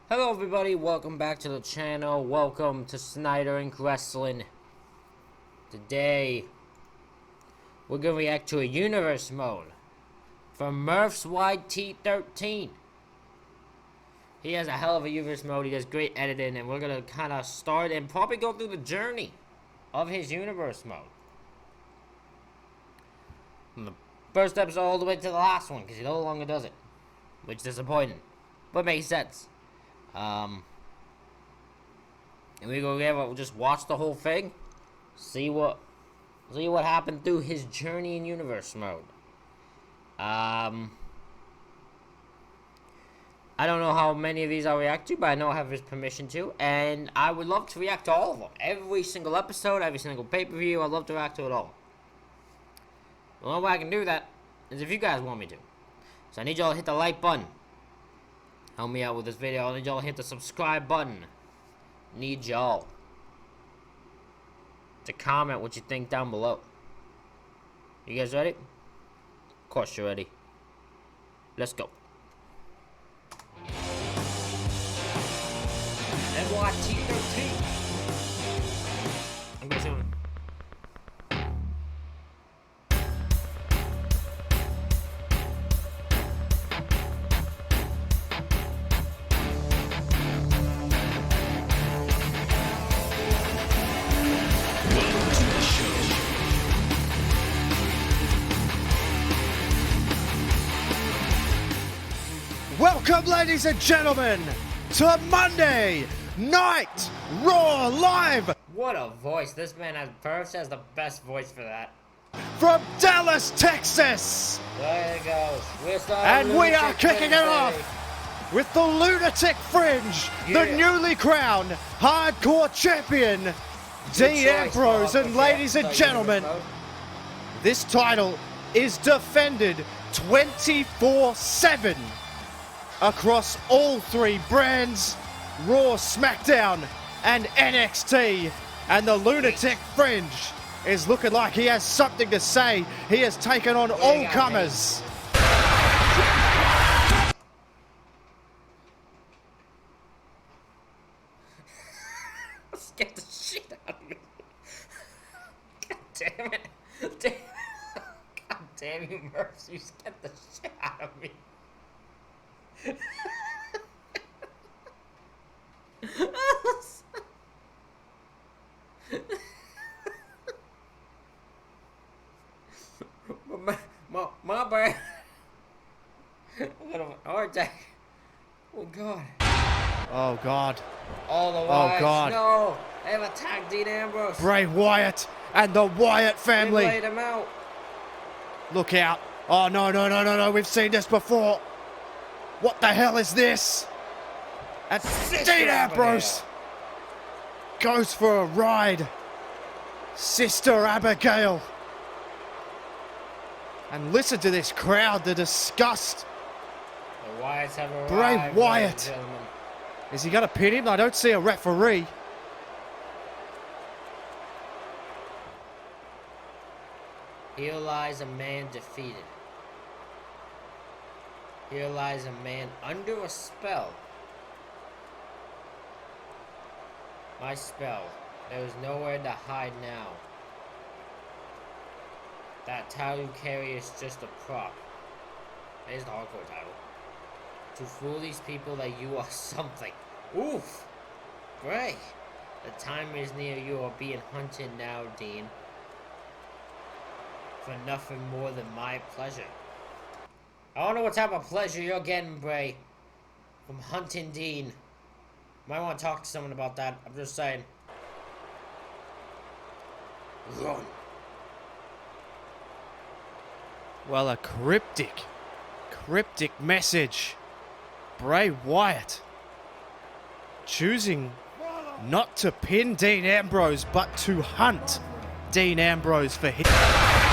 Hello everybody, welcome back to the channel. Welcome to Snyder Inc. Wrestling. Today, we're going to react to a universe mode from MurfsYT13. He has a hell of a universe mode, he does great editing, and we're going to kind of start and probably go through the journey of his universe mode. From the first episode all the way to the last one, because he no longer does it. Which is disappointing, but makes sense. And we go there, we'll just watch the whole thing, see what happened through his journey in universe mode. I don't know how many of these I'll react to, but I know I have his permission to, and I would love to react to all of them. Every single episode, every single pay-per-view, I'd love to react to it all. The only way I can do that is if you guys want me to. So I need y'all to hit the like button. Help me out with this video. I need y'all to hit the subscribe button. Need y'all to comment what you think down below. You guys ready? Of course you're ready. Let's go. MurfsYT13. I'm going to Welcome, ladies and gentlemen, to Monday Night Raw Live What a voice. This man has the best voice for that. from Dallas, Texas. There it goes. And we are kicking it off with the Lunatic Fringe, the newly crowned hardcore champion, Dean Ambrose. And ladies and gentlemen, this title is defended 24/7 across all three brands, Raw, SmackDown, and NXT. And the Lunatic Fringe is looking like he has something to say. He has taken on all comers. Scared the shit out of me. God damn it. God damn you, Murphs. You scared the shit out of me. my bad. I'm gonna have a heart attack. Oh god. Oh God. All the Oh God. No, they have attacked Dean Ambrose. Bray Wyatt and the Wyatt They family. laid him out. Look out. Oh, no. We've seen this before. What the hell is this? And Dean Ambrose goes for a ride. Sister Abigail. And listen to this crowd, the disgust. The Wyatts have arrived. Bray Wyatt. Is he going to pin him? I don't see a referee. Here lies a man defeated. Here lies a man under a spell. My spell. There is nowhere to hide now. That title you carry is just a prop. It is the hardcore title. To fool these people that you are something. Oof! Bray! The time is near. You are being hunted now, Dean. For nothing more than my pleasure. I don't know what type of pleasure you're getting, Bray, from hunting Dean. Might want to talk to someone about that. I'm just saying. Run. Well, a cryptic message. Bray Wyatt choosing not to pin Dean Ambrose, but to hunt Dean Ambrose for his... I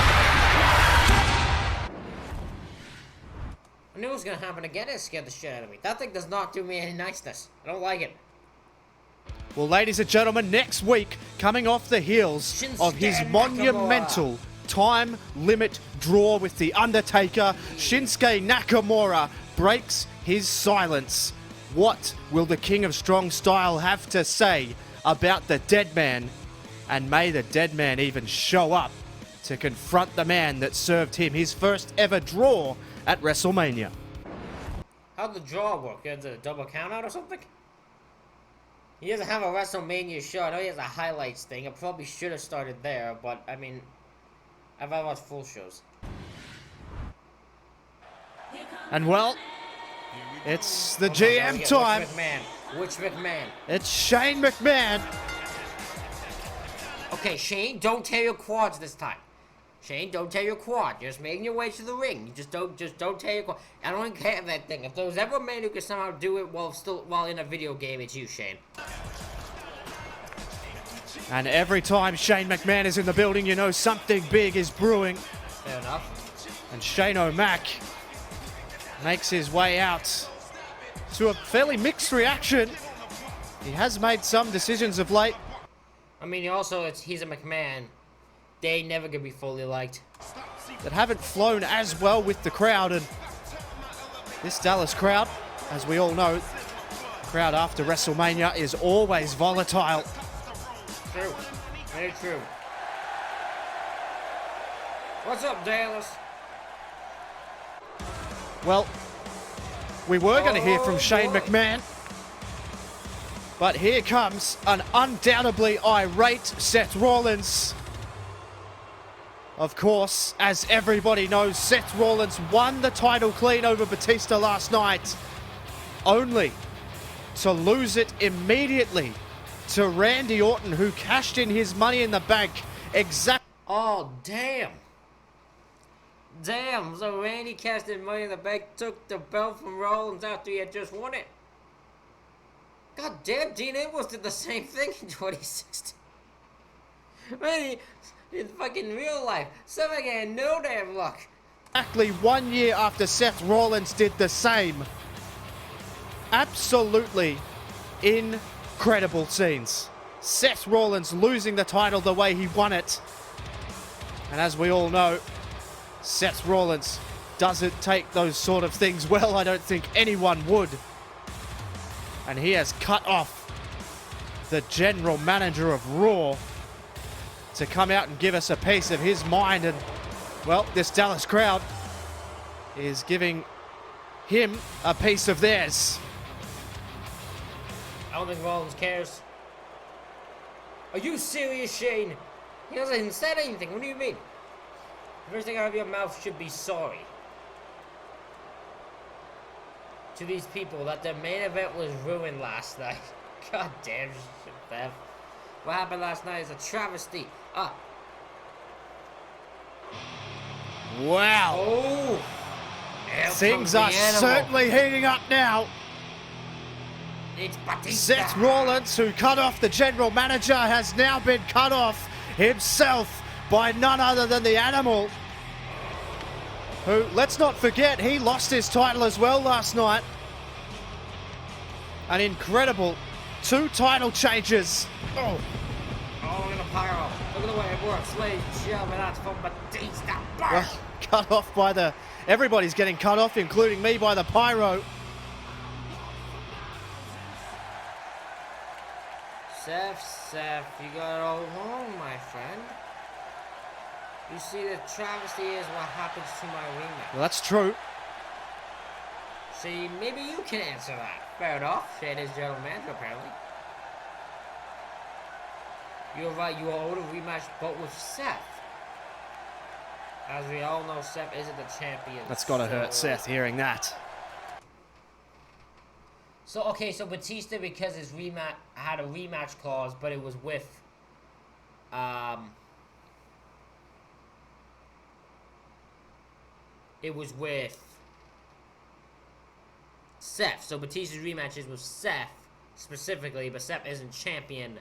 knew it was gonna happen again. It scared the shit out of me. That thing does not do me any niceness. I don't like it. Well, ladies and gentlemen, next week, coming off the heels of his monumental time limit draw with The Undertaker, Shinsuke Nakamura breaks his silence What will the King of Strong Style have to say about the dead man? And may the dead man even show up to confront the man that served him his first ever draw at WrestleMania. How'd the draw work? Is it a double count out or something? He doesn't have a WrestleMania show. I know he has a highlights thing. I probably should have started there, but I mean, I've watched full shows. And well, it's the GM time. Which McMahon? It's Shane McMahon. Okay, Shane, don't tear your quads this time. Shane, don't tear your quad. You're just making your way to the ring. You just don't tear your quad. I don't care that thing. If there was ever a man who could somehow do it while in a video game, it's you, Shane. And every time Shane McMahon is in the building, you know something big is brewing. Fair enough. And Shane O'Mac makes his way out to a fairly mixed reaction. He has made some decisions of late. I mean, he's a McMahon. They ain't never gonna be fully liked. That haven't flown as well with the crowd, and this Dallas crowd, as we all know, crowd after WrestleMania is always volatile. True. Very true. What's up, Dallas? Well, we were going to hear from Shane McMahon, but here comes an undoubtedly irate Seth Rollins. Of course, as everybody knows, Seth Rollins won the title clean over Batista last night, only to lose it immediately to Randy Orton, who cashed in his Money in the Bank exactly. Oh, damn. Damn, so Randy cashed in Money in the Bank, took the belt from Rollins after he had just won it. God damn, Dean Ambrose did the same thing in 2016. Really, in fucking real life, something had no damn luck. Exactly 1 year after Seth Rollins did the same. Absolutely incredible scenes. Seth Rollins losing the title the way he won it. And as we all know, Seth Rollins doesn't take those sort of things well. I don't think anyone would. And he has cut off the general manager of Raw to come out and give us a piece of his mind. And, well, this Dallas crowd is giving him a piece of theirs. I don't think Rollins cares. Are you serious, Shane? He hasn't even said anything. What do you mean? The first thing out of your mouth should be sorry. To these people that their main event was ruined last night. God damn, Beth. What happened last night is a travesty. Wow. Oh. Things are certainly heating up now. It's Batista. Seth Rollins, who cut off the general manager, has now been cut off himself by none other than the Animal, who, let's not forget, he lost his title as well last night. An incredible 2 title changes. Oh, look at the pyro. Look at the way it works. Ladies and gentlemen, that's from Batista. Well, cut off by the... Everybody's getting cut off, including me, by the pyro. Seth, you got it all wrong, my friend. You see, the travesty is what happens to my rematch. Well, that's true. See, maybe you can answer that. Fair enough. Shane is general manager, apparently. You're right, you are owed a rematch, but with Seth. As we all know, Seth isn't the champion. That's gotta hurt Seth, hearing that. So, okay, so Batista, because his rematch had a rematch clause, but it was with, Seth. So Batista's rematch is with Seth, specifically, but Seth isn't champion.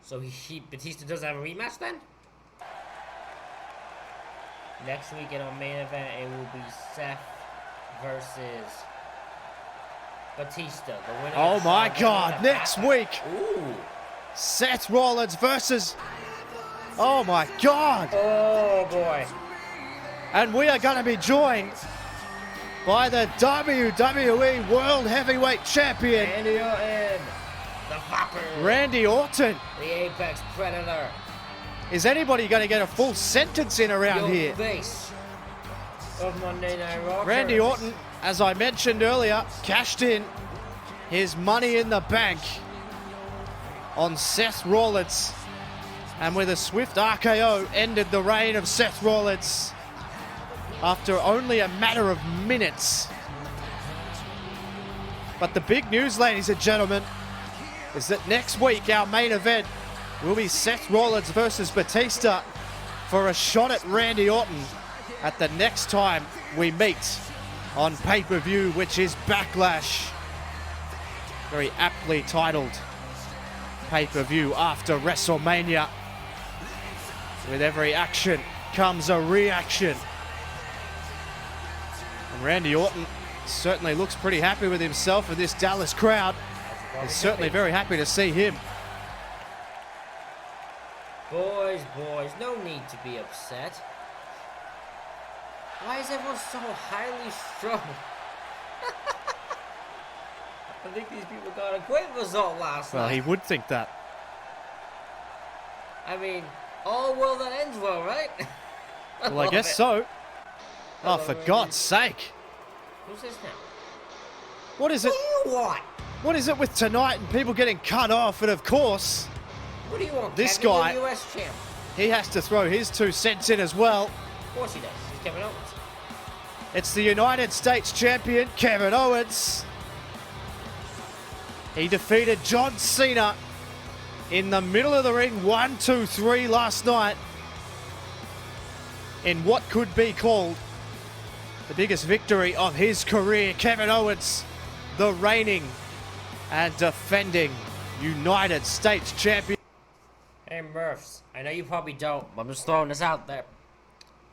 So Batista does have a rematch then? Next week in our main event, it will be Seth versus Batista. The winner. Oh my God, next week. Ooh. Seth Rollins versus... Oh my God. Oh boy. And we are going to be joined by the WWE World Heavyweight Champion, Randy Orton, the Vapor. Randy Orton. The Apex Predator. Is anybody going to get a full sentence in around Your here? face of Monday Night Raw. Randy Orton, as I mentioned earlier, cashed in his Money in the Bank on Seth Rollins, and with a swift RKO ended the reign of Seth Rollins after only a matter of minutes. But the big news, ladies and gentlemen, is that next week our main event will be Seth Rollins versus Batista for a shot at Randy Orton at the next time we meet on pay-per-view, which is Backlash. Very aptly titled pay-per-view after WrestleMania. With every action comes a reaction. And Randy Orton certainly looks pretty happy with himself, and this Dallas crowd is certainly very happy to see him. Boys, no need to be upset. Why is everyone so highly strung? I think these people got a great result last night. Well, he would think that. I mean, all well that ends well, right? Well, I guess so. Oh, for God's sake. Who's this now? What is it? What do you want? What is it with tonight and people getting cut off? And of course, What do you want, this Kevin, guy, the US champ? he has to throw his 2 cents in as well. Of course he does. He's Kevin Owens. It's the United States champion, Kevin Owens. He defeated John Cena in the middle of the ring, 1, 2, 3 last night, in what could be called the biggest victory of his career. Kevin Owens, the reigning and defending United States champion. Hey, Murphs. I know you probably don't, but I'm just throwing this out there.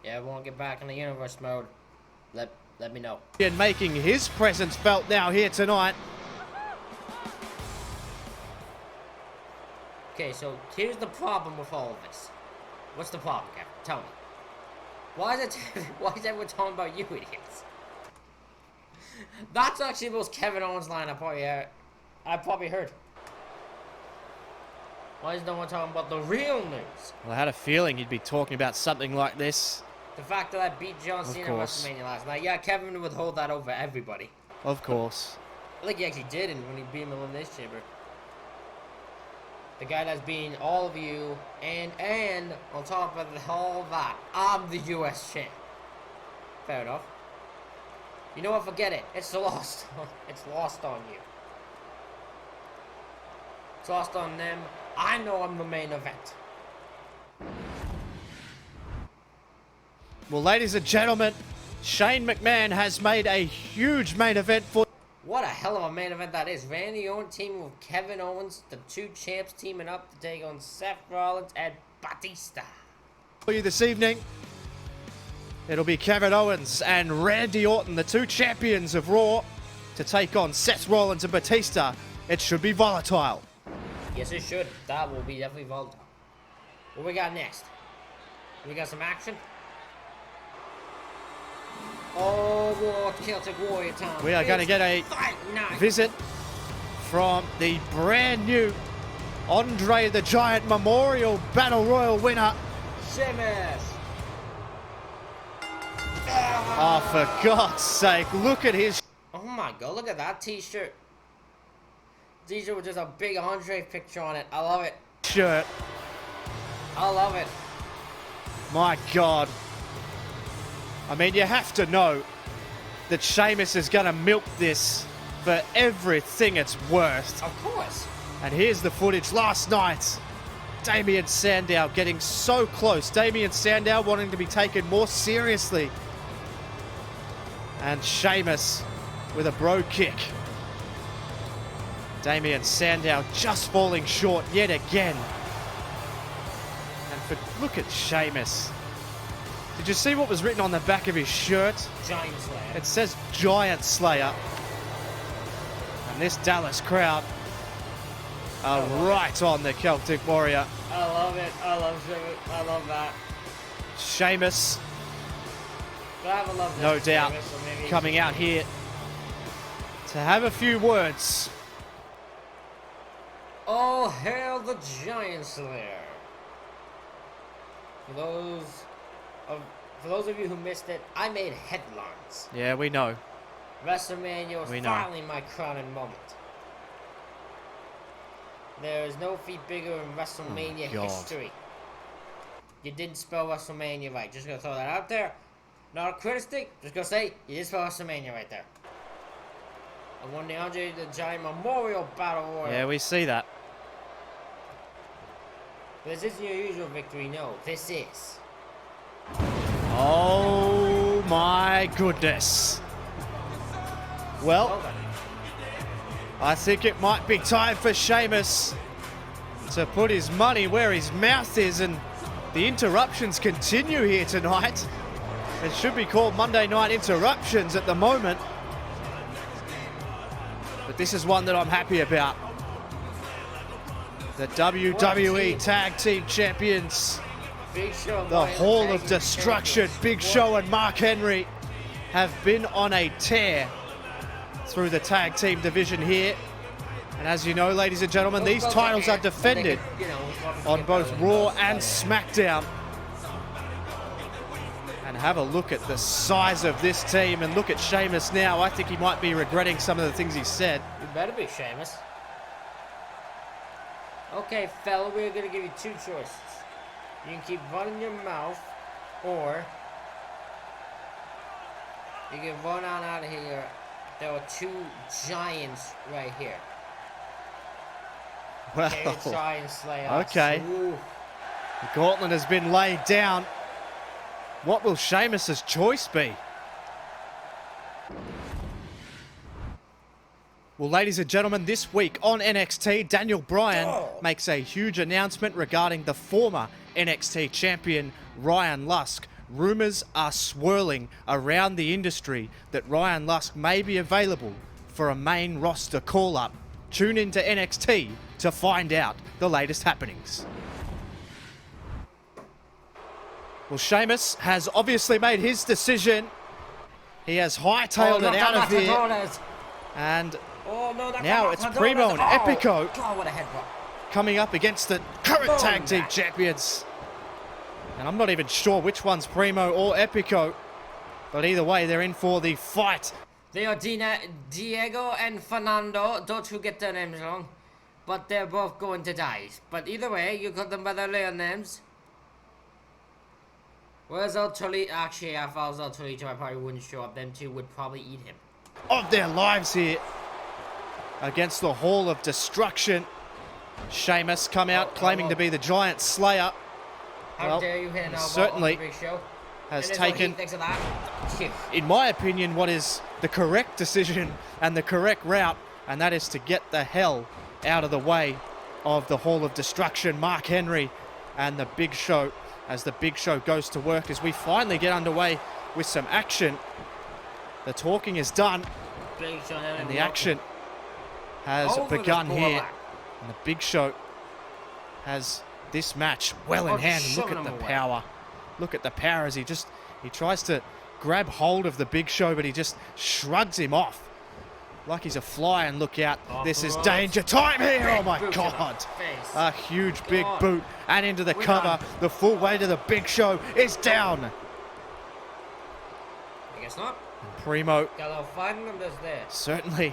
Yeah, I want to get back in the universe mode. Let me know. And making his presence felt now here tonight. Okay, so here's the problem with all of this. What's the problem, Kevin? Tell me. Why is everyone talking about you idiots? That's actually the most Kevin Owens line I probably heard. Why is no one talking about the real news? Well, I had a feeling you'd be talking about something like this. The fact that I beat John Cena at WrestleMania last night. Yeah, Kevin would hold that over everybody. Of course. I think he actually did when he beat him in the Elimination Chamber. The guy that's beating all of you, and on top of all that, I'm the US champ. Fair enough. You know what? Forget it. It's lost. It's lost on you. It's lost on them. I know I'm the main event. Well, ladies and gentlemen, Shane McMahon has made a huge main event for... What a hell of a main event that is. Randy Orton teaming with Kevin Owens, the 2 champs teaming up to take on Seth Rollins and Batista. For you this evening, it'll be Kevin Owens and Randy Orton, the 2 champions of Raw, to take on Seth Rollins and Batista. It should be volatile. Yes, it should. That will be definitely volatile. What we got next? We got some action? Oh, War Celtic Warrior time. We are going to get a visit from the brand new Andre the Giant Memorial Battle Royal winner. Sheamus. Oh, for God's sake, look at his... Oh my God, look at that t-shirt. T-shirt with just a big Andre picture on it. I love it. Shirt. I love it. My God. I mean, you have to know that Sheamus is going to milk this for everything it's worth. Of course. And here's the footage last night. Damien Sandow getting so close. Damien Sandow wanting to be taken more seriously. And Sheamus with a bro kick. Damien Sandow just falling short yet again. And look at Sheamus. Did you see what was written on the back of his shirt? Giant Slayer. It says Giant Slayer. And this Dallas crowd are right on the Celtic Warrior. I love it. I love Sheamus. I love that. Sheamus But I would love no this doubt, Sheamus, so maybe coming out here to have a few words. All hail the Giant Slayer. For those of you who missed it, I made headlines. Yeah, we know. WrestleMania was finally my crowning moment. There is no feat bigger in WrestleMania history. You didn't spell WrestleMania right. Just gonna throw that out there. Not a critic. Just gonna say you did spell WrestleMania right there. I won the Andre the Giant Memorial Battle Royal. Yeah, we see that. This isn't your usual victory. No, this is. Oh my goodness. Well, I think it might be time for Sheamus to put his money where his mouth is, and the interruptions continue here tonight. It should be called Monday Night Interruptions at the moment. But this is one that I'm happy about. The WWE Tag Team Champions, Big Show, the Hall of Destruction, Big Show and Mark Henry have been on a tear through the tag team division here. And as you know, ladies and gentlemen, these titles are defended on both Raw and SmackDown. And have a look at the size of this team, and look at Sheamus now. I think he might be regretting some of the things he said. You better be Sheamus. Okay, fella, we're gonna give you two choices. You can keep running your mouth, or you can run on out of here. There are two giants right here. Well, Try and slay us. okay. Ooh. The gauntlet has been laid down. What will Sheamus's choice be? Well, ladies and gentlemen, this week on NXT, Daniel Bryan makes a huge announcement regarding the former NXT champion, Ryan Lusk. Rumors are swirling around the industry that Ryan Lusk may be available for a main roster call-up. Tune into NXT to find out the latest happenings. Well, Sheamus has obviously made his decision. He has hightailed it out of here. And now it's Primo and Epico coming up against the current tag team champions. And I'm not even sure which one's Primo or Epico, but either way, they're in for the fight. They are Diego and Fernando. Don't you get their names wrong. But they're both going to die. But either way, you got them by their real names. Where's El Torito? Actually, if I was El Torito, I probably wouldn't show up. Them two would probably eat him. Of their lives here against the Hall of Destruction. Sheamus come out claiming to be the Giant Slayer. How dare you hit an elbow certainly on the Big Show? has and taken, in my opinion, what is the correct decision and the correct route, and that is to get the hell out of the way of the Hall of Destruction, Mark Henry and the Big Show, as the Big Show goes to work as we finally get underway with some action. The talking is done and the action has begun here, and the Big Show has this match well in hand. Look at the power. Look at the power as he tries to grab hold of the Big Show, but he just shrugs him off like he's a fly, and look out. This is danger time here. Oh my God. A huge big boot and into the cover. The full weight of the Big Show is down. I guess not. Primo certainly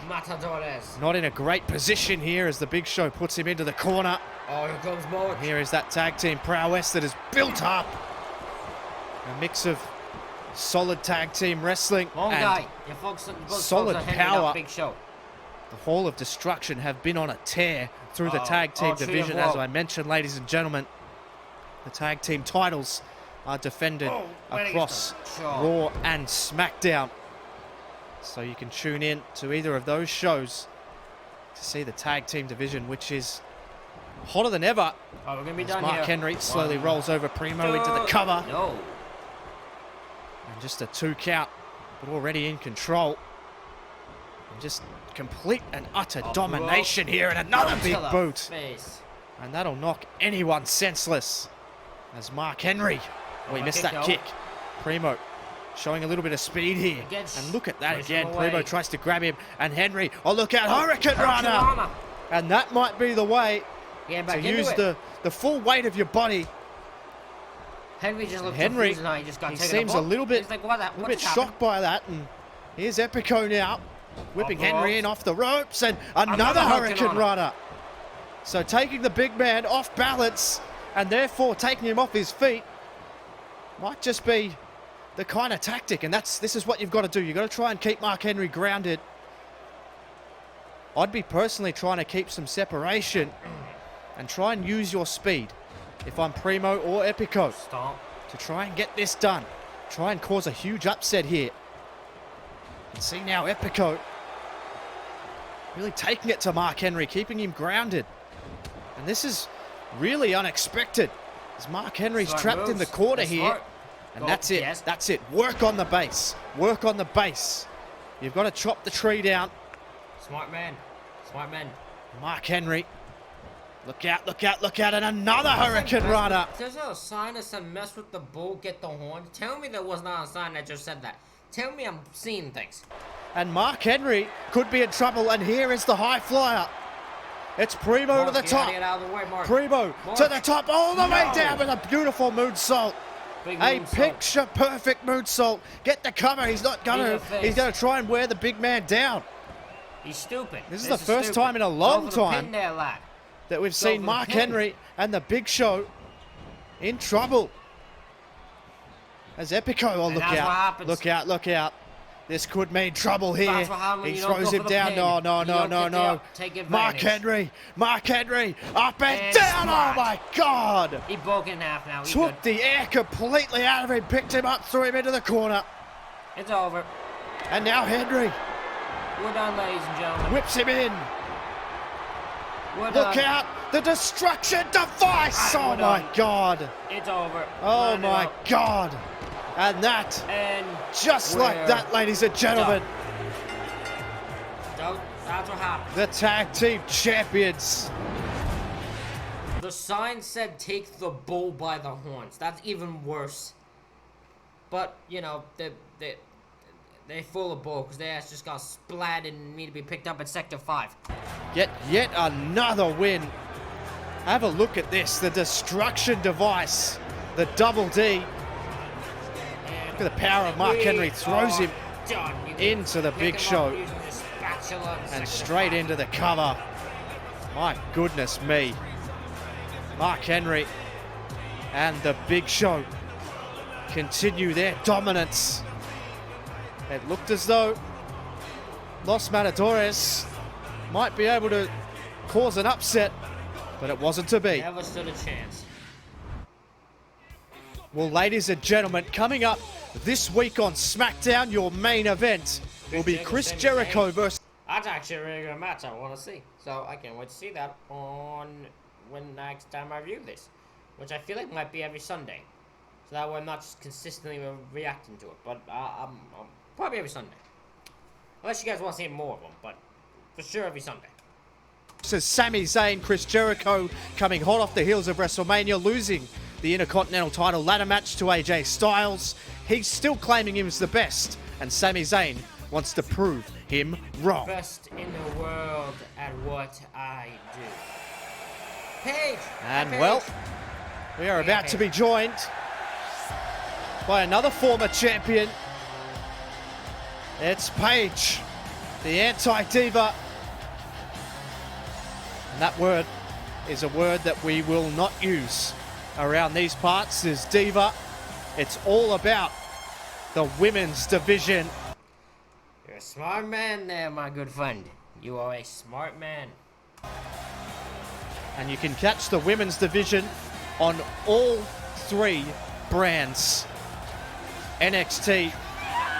not in a great position here as the Big Show puts him into the corner. Oh, here comes more. Here is that tag team prowess that is built up. A mix of solid tag team wrestling and solid power. Big Show. The Hall of Destruction have been on a tear through the tag team division. As I mentioned, ladies and gentlemen, the tag team titles are defended across Raw and SmackDown. So you can tune in to either of those shows to see the tag team division, which is hotter than ever. Oh, we're gonna be as done Mark here. Henry slowly rolls over Primo into the cover. No. And just a 2 count, but already in control. And just complete and utter domination here, and another big boot. And that'll knock anyone senseless. As Mark Henry, we missed that kick. Primo showing a little bit of speed here. And look at that again. Primo tries to grab him. And Henry, oh, look out, Hurricane Rana. And that might be the way to use the full weight of your body. Henry just looked Henry, he just got he taken seems a little bit, like, shocked by that. And here's Epico now, whipping Henry in off the ropes. And another Hurricane Rana. So taking the big man off balance and therefore taking him off his feet might just be the kind of tactic. And this is what you've got to do. You've got to try and keep Mark Henry grounded. I'd be personally trying to keep some separation and try and use your speed if I'm Primo or Epico to try and get this done. Try and cause a huge upset here. And see now Epico really taking it to Mark Henry, keeping him grounded. And this is really unexpected as Mark Henry's trapped in the corner here. And that's it. Yes. That's it. Work on the base. Work on the base. You've got to chop the tree down. Smart man. Smart man. Mark Henry. Look out, look out, look out. And another Hurricane Rana. There's a sign that said mess with the bull, get the horn. Tell me there was not a sign that just said that. Tell me I'm seeing things. And Mark Henry could be in trouble. And here is the high flyer. It's Primo to the top. Get out of the way, Mark. Primo to the top, all the way down with a beautiful moonsault. A picture perfect moonsault. Get the cover. He's not gonna. He's gonna try and wear the big man down. He's stupid. This is the first time in a long time that we've seen Mark Henry and the Big Show in trouble. As Epico, oh, look out! Look out! Look out! This could mean trouble here. He throws him down. No. Mark Henry, up and down. Oh my God! He broke in half now. Took the air completely out of him, picked him up, threw him into the corner. It's over. And now Henry. We're done, ladies and gentlemen. Whips him in. Look out! The destruction device! Oh my God! It's over. Oh my God! And that, just like that, ladies and gentlemen, that's what happened. The tag team champions. The sign said take the bull by the horns. That's even worse. But, you know, they're full of bull because their ass just got splatted and need to be picked up at Sector 5. Yet another win. Have a look at this. The destruction device. The double D. Look at the power of Mark Henry. Throws him into the Big Show. And straight into the cover. My goodness me. Mark Henry and the Big Show continue their dominance. It looked as though Los Matadores might be able to cause an upset, but it wasn't to be. Never stood a chance. Well, ladies and gentlemen, coming up this week on SmackDown, your main event will be Chris Jericho versus... That's actually a really good match I want to see. So I can't wait to see that on when next time I review this, which I feel like might be every Sunday. So that way I'm not just consistently reacting to it, but I'm probably every Sunday. Unless you guys want to see more of them, but for sure every Sunday. Says Sami Zayn, Chris Jericho coming hot off the heels of WrestleMania, losing the Intercontinental title ladder match to AJ Styles. He's still claiming him as the best, and Sami Zayn wants to prove him wrong. Best in the world at what I do. Paige! And well, we are about to be joined by another former champion. It's Paige, the anti-diva. And that word is a word that we will not use around these parts. Is diva. It's all about the women's division. You're a smart man there, my good friend. You are a smart man. And you can catch the women's division on all three brands. NXT,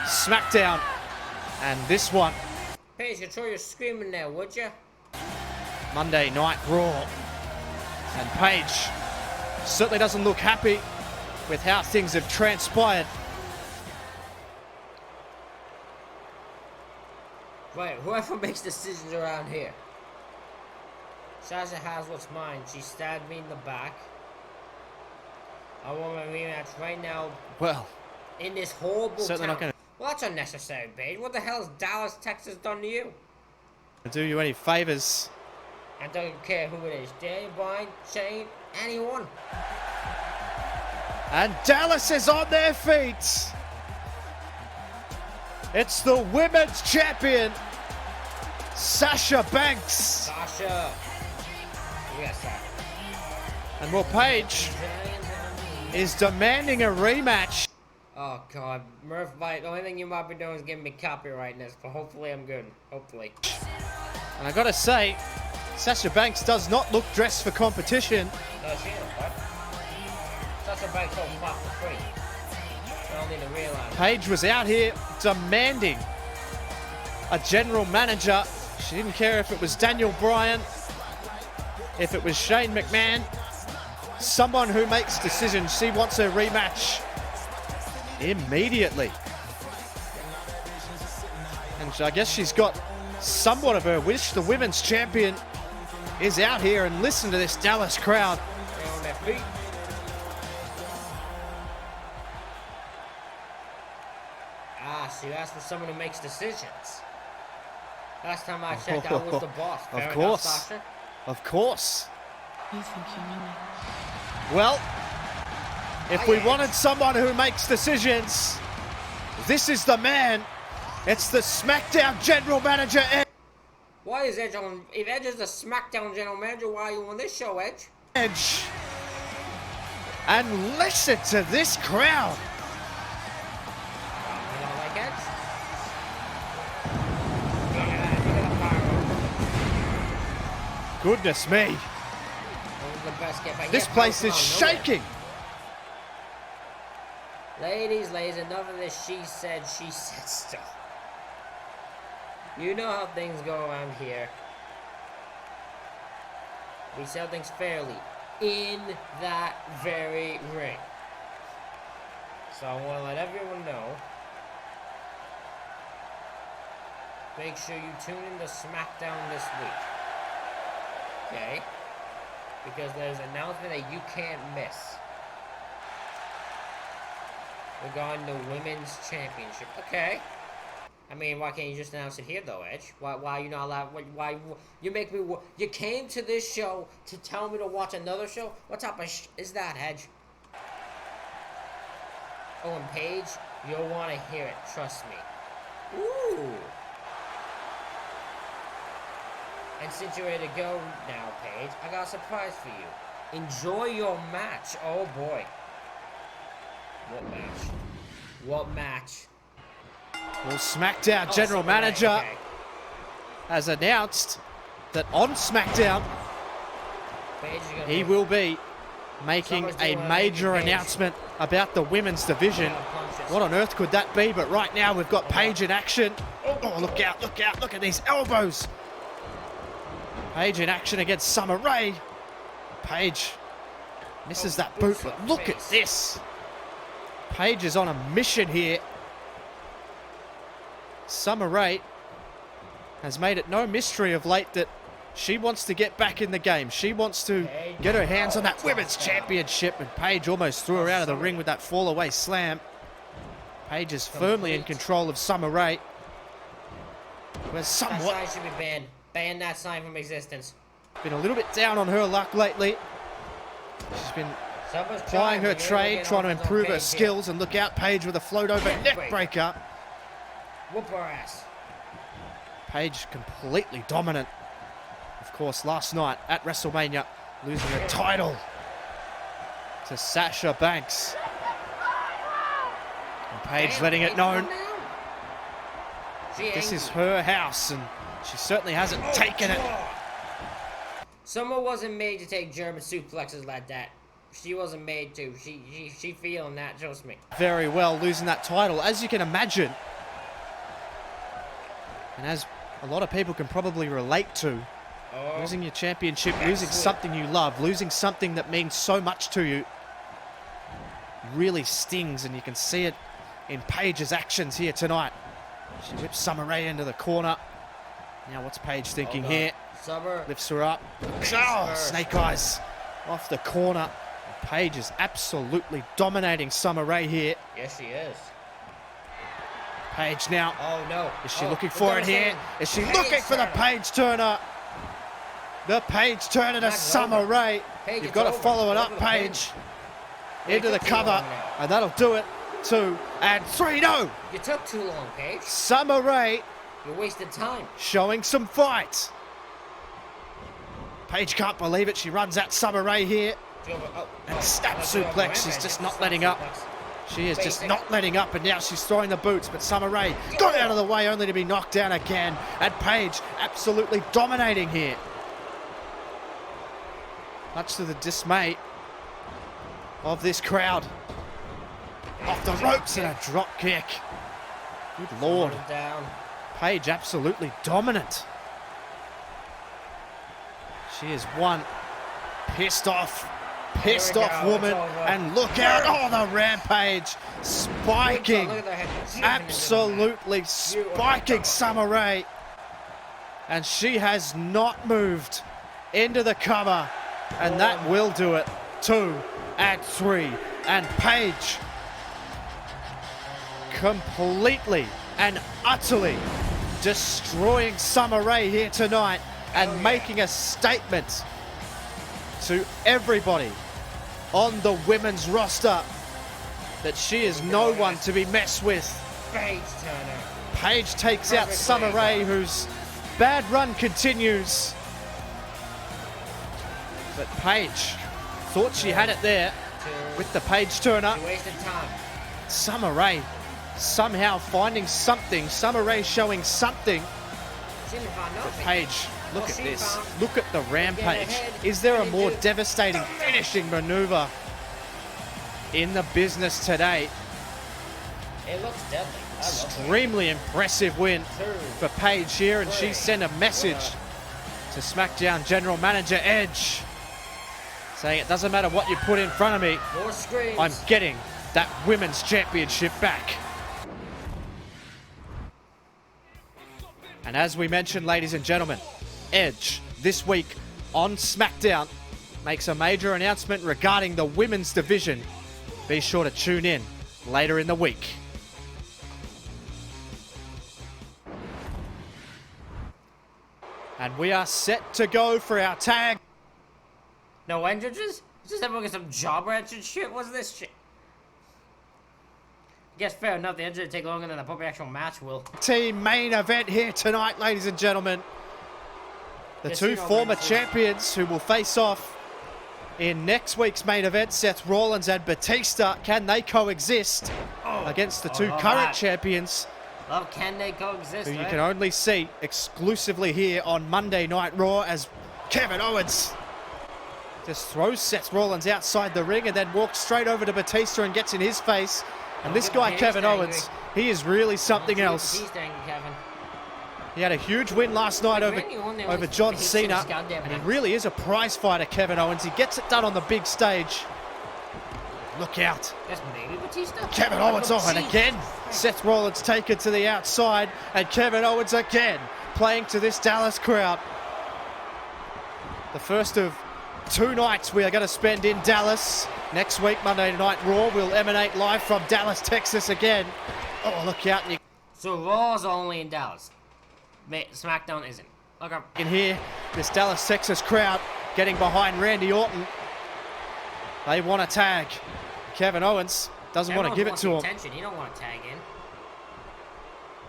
SmackDown, and this one. Paige, control your screaming there, would you? Monday Night Raw. And Paige certainly doesn't look happy with how things have transpired. Right, whoever makes decisions around here. Sasha has what's mine. She stabbed me in the back. I want my rematch right now. Well, in this horrible Certainly town. not gonna Well, that's unnecessary, Paige. What the hell has Dallas, Texas done to you? do you any favors. I don't care who it is. Daniel Bryan, Shane, anyone. And Dallas is on their feet. It's the women's champion, Sasha Banks. Sasha. Yes, sir. And well, Paige is demanding a rematch. Oh, God. MurfsYT, the only thing you might be doing is giving me copyright in this, but hopefully I'm good. Hopefully. And I gotta say, Sasha Banks does not look dressed for competition. No, she isn't, what? Sasha Banks don't pop for free. I don't need to realize. Paige was out here demanding a general manager. She didn't care if it was Daniel Bryan, if it was Shane McMahon, someone who makes decisions. She wants a rematch immediately. And I guess she's got somewhat of her wish. The women's champion is out here, and listen to this Dallas crowd. They're on their feet. So you asked for someone who makes decisions. Last time I checked, I was the boss. Of Fair course. enough, Sasha? Of course. You think you know me? Well, if we wanted someone who makes decisions, this is the man. It's the SmackDown General Manager, Why is Edge on? If Edge is the SmackDown General Manager, why are you on this show, Edge? Edge. And listen to this crowd. You don't like Edge? Look at the pyro. Goodness me. That was the best get back. This Yeah, place pyro, is come on, shaking. Ladies, enough of this she said stuff. You know how things go around here. We sell things fairly in that very ring. So I want to let everyone know. Make sure you tune in to SmackDown this week. Okay? Because there's an announcement that you can't miss regarding the Women's Championship. Okay. I mean, why can't you just announce it here, though, Edge? Why are you not allowed? Why you make me? You came to this show to tell me to watch another show? What type of is that, Edge? Oh, and Paige, you'll want to hear it. Trust me. Ooh. And since you're ready to go now, Paige, I got a surprise for you. Enjoy your match. Oh boy. What match? What match? Well, SmackDown General Manager has announced that on SmackDown he will be making a major announcement about the women's division. What on earth could that be? But right now we've got Paige in action. Oh, look out, look out, look at these elbows. Paige in action against Summer Rae. Paige misses that boot, but look at this. Paige is on a mission here. Summer Rae has made it no mystery of late that she wants to get back in the game. She wants to get her hands on that women's championship, and Paige almost threw her out of the ring with that fall-away slam. Paige is firmly in control of Summer Rae. We're somewhat... That sign should be banned. Ban that sign from existence. Been a little bit down on her luck lately. She's been plying her trade, trying to improve her skills, and look out, Paige with a float-over neck breaker. Whoop her ass. Paige completely dominant. Of course, last night at WrestleMania, losing her title to Sasha Banks. And Paige letting it known this is her house, and she certainly hasn't taken it. Summer wasn't made to take German suplexes like that. She wasn't made to. She feeling that, trust me. Very well, losing that title, as you can imagine. And as a lot of people can probably relate to, losing your championship, losing something you love, losing something that means so much to you, really stings, and you can see it in Paige's actions here tonight. She whips Summer Rae into the corner. Now what's Paige thinking here? Summer lifts her up. Oh, snake eyes off the corner. Paige is absolutely dominating Summer Rae here. Yes, she is. Paige now. Oh, no. Is she Oh, looking for it here? Is she looking for the Paige Turner? The Paige Turner to That's Summer over. Rae. Paige, You've it's got to over. follow it It's up, over the pin. Paige. You Into the took too long cover. now. And that'll do it. 2 and 3. No! You took too long, Paige. Summer Rae You wasted time. showing some fight. Paige can't believe it. She runs at Summer Rae here. And snap suplex. She's just not letting up. She is just not letting up, and now she's throwing the boots, but Summer Rae got out of the way only to be knocked down again. And Paige absolutely dominating here. Much to the dismay of this crowd. Off the ropes and a drop kick. Good Lord. Down. Paige absolutely dominant. She is one pissed off woman. And look out. Oh, the rampage. Spiking. Absolutely spiking Summer Rae. And she has not moved into the cover. And that will do it. 2 and 3. And Paige completely and utterly destroying Summer Rae here tonight and making a statement to everybody on the women's roster that she is no one to be messed with. Paige Turner. Paige takes out Summer Rae, whose bad run continues. But Paige thought she had it there with the Paige Turner. You wasted time. Summer Rae somehow finding something. Summer Rae showing something. She didn't find But nothing. Paige, look Well, at she this. found- Look at the rampage. ahead. Is there a And more do- devastating finishing maneuver in the business today? It looks deadly. I love it. Extremely impressive win for Paige here, and she sent a message to SmackDown General Manager Edge saying it doesn't matter what you put in front of me, More screams. I'm getting that women's championship back. And as we mentioned, ladies and gentlemen, Edge this week on SmackDown makes a major announcement regarding the women's division. Be sure to tune in later in the week. And we are set to go for our tag. No entrances? Just everyone get some job entrance shit? What's this shit? I guess fair enough, the entrance will take longer than the probably actual match will. Team main event here tonight, ladies and gentlemen. The Yes, two you know, former Vince. champions who will face off in next week's main event, Seth Rollins and Batista. Can they coexist against the two love current that. champions, Love, can they coexist, who you right? can only see exclusively here on Monday Night Raw, as Kevin Owens just throws Seth Rollins outside the ring and then walks straight over to Batista and gets in his face. And this guy, Kevin Owens, he is really something else. Batista angry, Kevin. He had a huge win last night over John Cena, and he really is a prize fighter, Kevin Owens. He gets it done on the big stage. Look out. That's maybe Batista. Kevin Owens on, and again, Seth Rollins taken to the outside, and Kevin Owens again playing to this Dallas crowd. The first of 2 nights we are going to spend in Dallas. Next week, Monday Night Raw, will emanate live from Dallas, Texas again. Oh, look out. You So Raw's only in Dallas. SmackDown isn't. Okay. can hear this Dallas, Texas crowd getting behind Randy Orton. They want to tag. Kevin Owens doesn't want to give it to him. Attention. He don't want to tag in.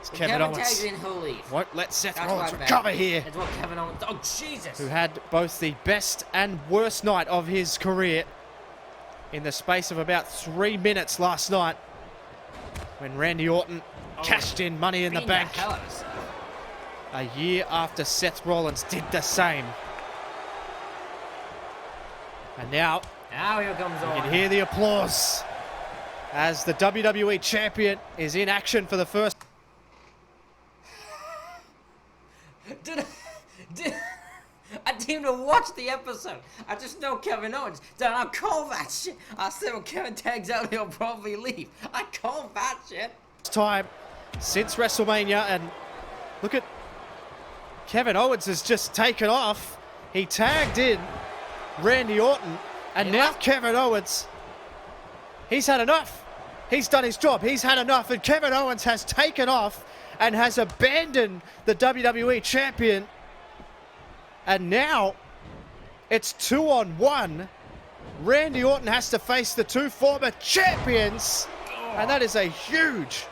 It's When Kevin Owens. tags in, he'll leave. Won't let Seth That's Rollins what I bet. recover here. That's what Kevin Owens. Oh Jesus! Who had both the best and worst night of his career in the space of about 3 minutes last night, when Randy Orton cashed in Money in the Beating Bank hell out of us. a year after Seth Rollins did the same. And now Now here comes you Orton. can hear the applause as the WWE Champion is in action for the first. I didn't even watch the episode. I just know Kevin Owens. Then I'll call that shit. I said when Kevin tags out, he'll probably leave. I call that shit. Time since WrestleMania, and look at Kevin Owens has just taken off. He tagged in Randy Orton, and He now left. Kevin Owens, he's had enough. He's done his job. He's had enough, and Kevin Owens has taken off and has abandoned the WWE champion. And now it's 2-on-1. Randy Orton has to face the two former champions. And that is a huge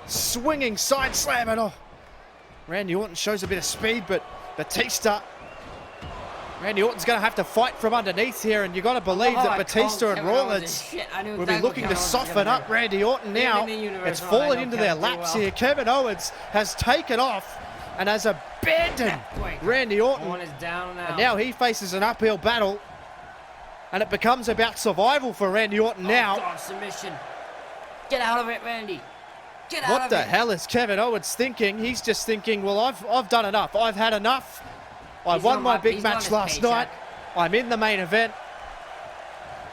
swinging side slam. And Randy Orton shows a bit of speed, but Batista... Randy Orton's going to have to fight from underneath here, and you've got to believe that Batista and Rollins will be looking to soften up Randy Orton now. It's fallen into their laps here. Kevin Owens has taken off and has abandoned Randy Orton. And now he faces an uphill battle, and it becomes about survival for Randy Orton now. God, submission. Get out of it, Randy. Get out of it. What the hell is Kevin Owens thinking? He's just thinking, well, I've done enough. I've had enough. I won my big match last night. I'm in the main event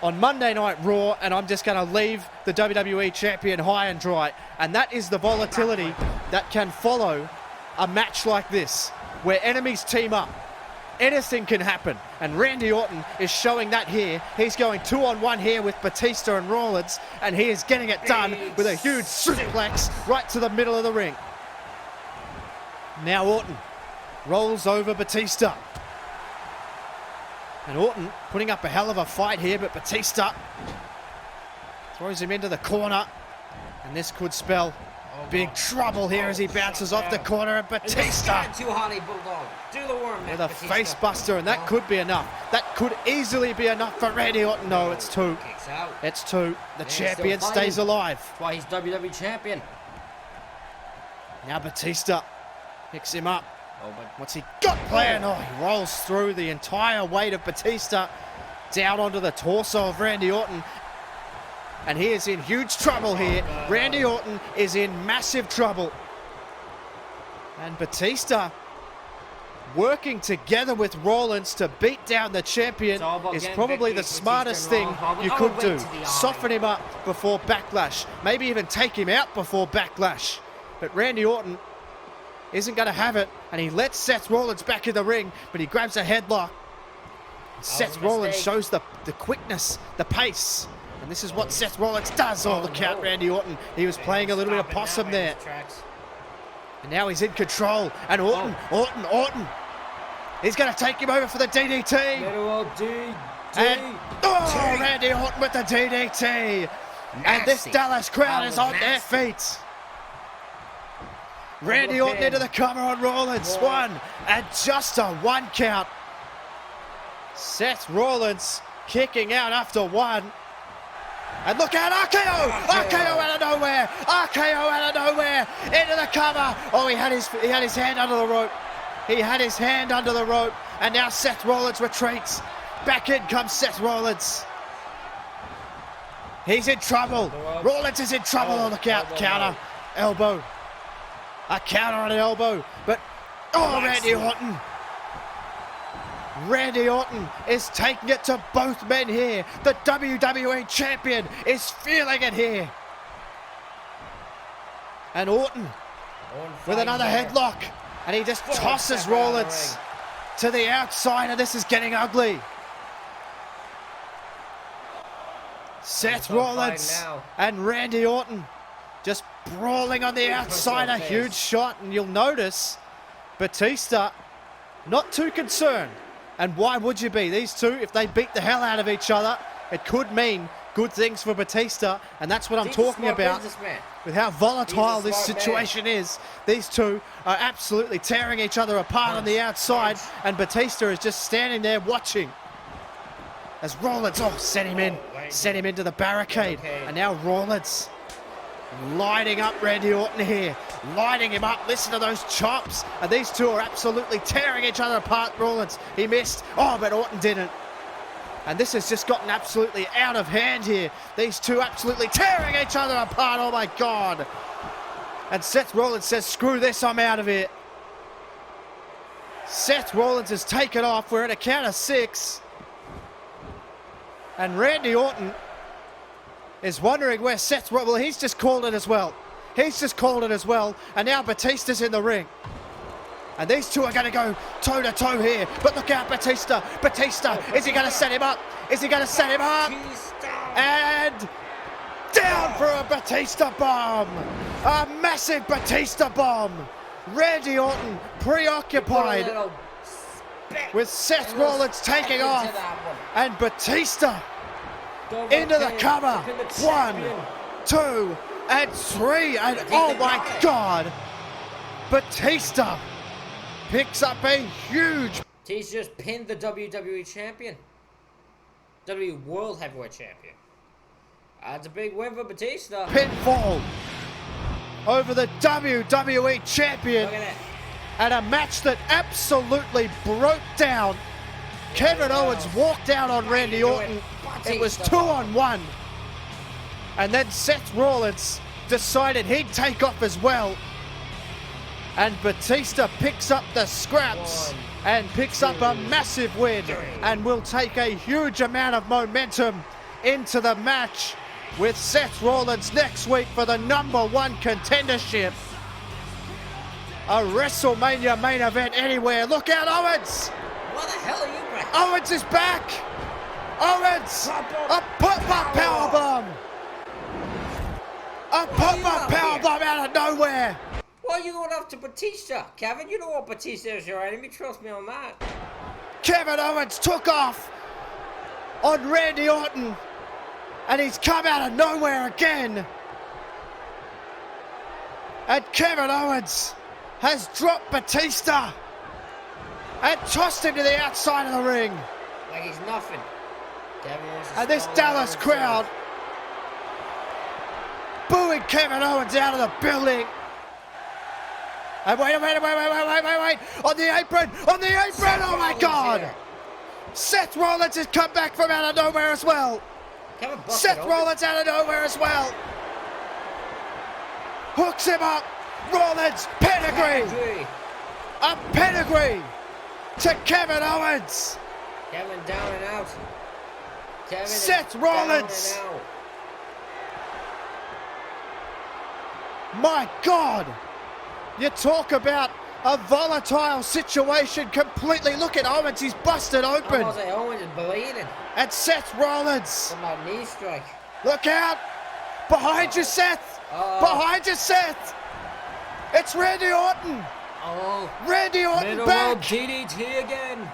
on Monday Night Raw, and I'm just going to leave the WWE Champion high and dry. And that is the volatility that can follow a match like this, where enemies team up. Anything can happen, and Randy Orton is showing that here. He's going 2-on-1 here with Batista and Rollins, and he is getting it done with a huge suplex right to the middle of the ring. Now Orton rolls over Batista. And Orton putting up a hell of a fight here, but Batista throws him into the corner. And this could spell big trouble here as he bounces off the corner. And Batista too hard, Bulldog. Do the worm with a face buster, and that could be enough. That could easily be enough for Randy Orton. No, it's two. It's two. The champion stays alive. That's why he's WWE champion. Now Batista picks him up. What's he got planned? Oh, he rolls through the entire weight of Batista down onto the torso of Randy Orton. And he is in huge trouble here. Randy Orton is in massive trouble. And Batista working together with Rollins to beat down the champion is probably the smartest thing you could do. Soften him up before Backlash. Maybe even take him out before Backlash. But Randy Orton isn't going to have it, and he lets Seth Rollins back in the ring, but he grabs a headlock. Seth Rollins shows the quickness, the pace, and this is what Seth Rollins does. Oh, look out, Randy Orton. He was playing a little bit of possum there. And now he's in control, and Orton. He's going to take him over for the DDT. And Randy Orton with the DDT. And this Dallas crowd is on their feet. Randy Orton into the cover on Rollins. One, and just a 1 count. Seth Rollins kicking out after 1. And look out, RKO! RKO out of nowhere! RKO out of nowhere! Into the cover! Oh, he had his hand under the rope. He had his hand under the rope. And now Seth Rollins retreats. Back in comes Seth Rollins. He's in trouble. Rollins is in trouble. Oh, look out, counter. Elbow. A counter on an elbow, but Randy Orton. Randy Orton is taking it to both men here. The WWE champion is feeling it here. And Orton with another headlock, and he just tosses Rollins to the outside, and this is getting ugly. Seth Rollins and Randy Orton just brawling on the outside, a huge shot, and you'll notice Batista not too concerned. And why would you be? These two, if they beat the hell out of each other, it could mean good things for Batista, and that's what I'm talking about with how volatile this situation is. These two are absolutely tearing each other apart on the outside, and Batista is just standing there watching as Rollins, sent him into the barricade, and now Rollins lighting up Randy Orton here, lighting him up. Listen to those chops, and these two are absolutely tearing each other apart. Rollins, he missed, but Orton didn't. And this has just gotten absolutely out of hand here. These two absolutely tearing each other apart, oh my God. And Seth Rollins says, screw this, I'm out of here. Seth Rollins has taken off. We're at a count of 6. And Randy Orton is wondering where Seth Rollins... Well, he's just called it as well. And now Batista's in the ring. And these two are going to go toe-to-toe here. But look out, Batista. Batista, is he going to set him up? And Down for a Batista bomb. A massive Batista bomb. Randy Orton preoccupied with Seth Rollins taking off. And Batista into the cover. 1, 2, and 3. And oh my God. Batista picks up a huge... He's just pinned the WWE Champion. WWE World Heavyweight Champion. That's a big win for Batista. pinfall over the WWE Champion. Look at that. And a match that absolutely broke down. Kevin Owens walked out on Randy Orton. It was 2-on-1. And then Seth Rollins decided he'd take off as well. And Batista picks up the scraps and picks up a massive win and will take a huge amount of momentum into the match with Seth Rollins next week for the #1 contendership. A WrestleMania main event anywhere. Look out, Owens! What the hell are you, bro? Owens is back! Owens! A pop-up powerbomb! A pop-up powerbomb out of nowhere! Why are you going up to Batista, Kevin? You know what Batista is your enemy. Trust me on that. Kevin Owens took off on Randy Orton, and he's come out of nowhere again. And Kevin Owens has dropped Batista and tossed him to the outside of the ring. Like he's nothing. Kevin wants to And this stall Dallas Owens crowd booing Kevin Owens out of the building. And wait. On the apron, oh my God. Here. Seth Rollins has come back from out of nowhere as well. Kevin busted Seth open. Rollins out of nowhere as well. Hooks him up. Rollins, pedigree. A pedigree to Kevin Owens. Kevin down and out. Kevin Seth is Rollins. down and out. My God. You talk about a volatile situation completely. Look at Owens, he's busted open. Almost like Owens is bleeding And Seth Rollins. from that knee strike. Look out. Behind you, Seth. Behind you, Seth. It's Randy Orton. Oh, Randy Orton middle back. rope DDT again.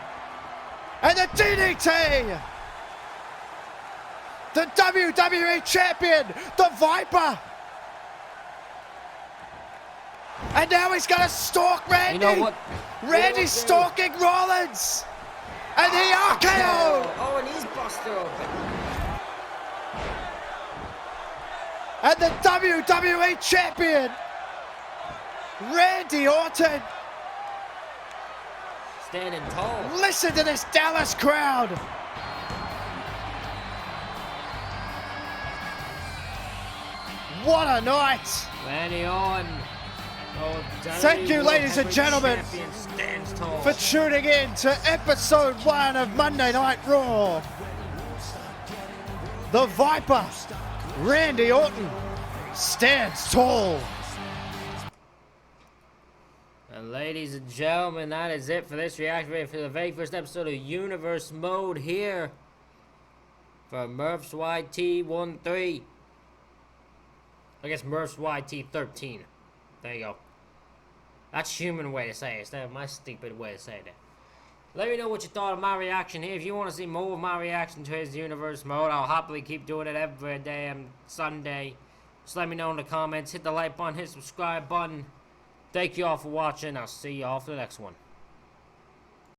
And the DDT. The WWE Champion, the Viper. And now he's going to stalk Randy. You know what? Randy's stalking Rollins. And the RKO. Oh, and he's busted open. And the WWE Champion, Randy Orton. Standing tall. Listen to this Dallas crowd. What a night. Randy Orton. Oh, Thank you, ladies and gentlemen, stands tall. for tuning in to episode 1 of Monday Night Raw. The Viper, Randy Orton, stands tall. And ladies and gentlemen, that is it for this reaction video for the very first episode of Universe Mode here for MurfsYT13. I guess MurfsYT13. There you go. That's human way to say it instead of my stupid way of saying it. Let me know what you thought of my reaction here. If you want to see more of my reaction to his Universe Mode, I'll happily keep doing it every day and Sunday. Just let me know in the comments. Hit the like button, hit the subscribe button. Thank you all for watching. I'll see you all for the next one.